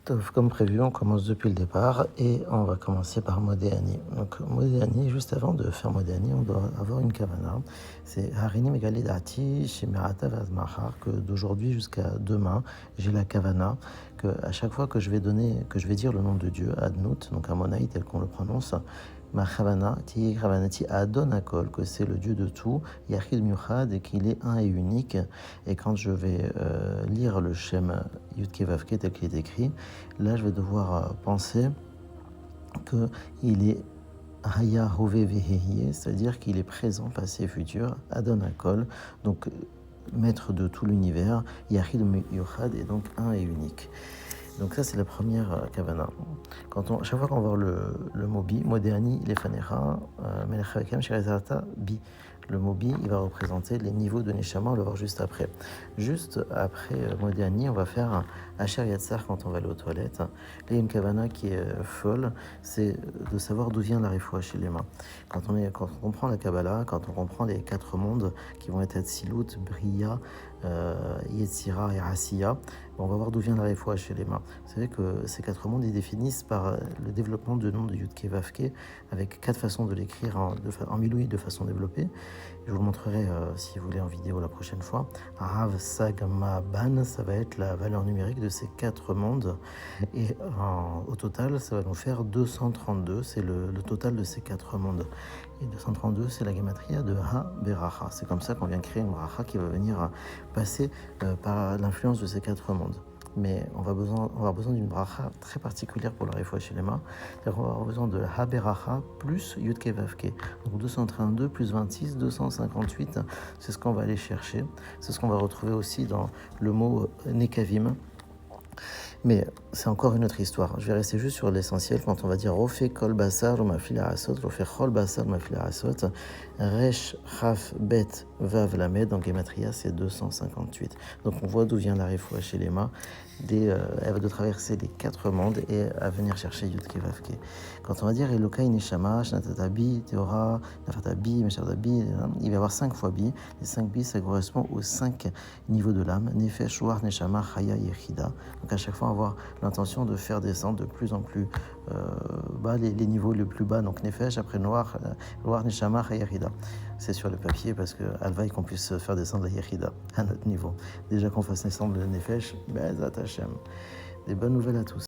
Comme prévu, on commence depuis le départ et on va commencer par Modéani. Donc Modéani, juste avant de faire Modéani, on doit avoir une kavana. C'est Harini Megalidati Shimerata Vazmahar, que d'aujourd'hui jusqu'à demain, j'ai la kavana, que à chaque fois que je vais dire le nom de Dieu, Adnout, donc Amonai tel qu'on le prononce, ma kavana, ti kavanati Adon Akol, que c'est le Dieu de tout, Yachid Muchad, et qu'il est un et unique. Et quand je vais lire le Shem Yudke Vavke tel qu'il est écrit, là je vais devoir penser qu'il est Haya Hove Vehehiye, c'est-à-dire qu'il est présent, passé, futur, Adon Akol, donc maître de tout l'univers, Yachid Yuchad, et donc un et unique. Donc ça c'est la première kavana. Chaque fois qu'on va voir le mot bi, Modéani, Lefanecha, Melech Shirazata, bi. Le mot bi, il va représenter les niveaux de Neshama, on va le voir juste après. Juste après Modéani, on va faire un Asher Yatzar quand on va aller aux toilettes. Là, il y a une kavana qui est folle, c'est de savoir d'où vient la refoua chez les mains. Quand on comprend la Kabbalah, quand on comprend les 4 mondes qui vont être Silut, Bria, Yetzira et Asiya, on va voir d'où vient la refoua chez les mains. Vous savez que ces 4 mondes, ils définissent par le développement de nom de Yudke Vavke, avec 4 façons de l'écrire en miloui de façon développée. Je vous le montrerai si vous voulez en vidéo la prochaine fois. Rav Sagma Ban, ça va être la valeur numérique de ces 4 mondes. Et au total, ça va nous faire 232. C'est le total de ces 4 mondes. Et 232, c'est la gematria de Ha Beracha. C'est comme ça qu'on vient créer une bracha qui va venir passer par l'influence de ces 4 mondes. Mais on va avoir besoin d'une bracha très particulière pour la refoua chez les mains. On va avoir besoin de Ha Beracha plus Yudke Vavke. Donc 232 plus 26, 258, c'est ce qu'on va aller chercher. C'est ce qu'on va retrouver aussi dans le mot Nekavim. Mais c'est encore une autre histoire. Je vais rester juste sur l'essentiel. Quand on va dire Rofe kol basar ou mafila asot, Rofe chol basar mafila asot, Resh chaf bet vav lamed, dans Gematria c'est 258. Donc on voit d'où vient la refoua chez les mains. Elle va de traverser les 4 mondes et à venir chercher Yudke Vavke. Quand on va dire Elokai Neshama, Shnatatabi, Teora, Nafatabi, Meshadabi, il va y avoir 5 fois bi. Les 5 bi, ça correspond aux 5 niveaux de l'âme. Nefesh, War, Neshama, Chaya, Yechida. Donc à chaque fois, avoir l'intention de faire descendre de plus en plus bas les niveaux les plus bas, donc Nefesh, après Noir, Neshama, Yechida. C'est sur le papier parce que Alvaï qu'on puisse faire descendre la Yechida à notre niveau. Déjà qu'on fasse descendre le Nefesh, Bezat Hashem. Des bonnes nouvelles à tous.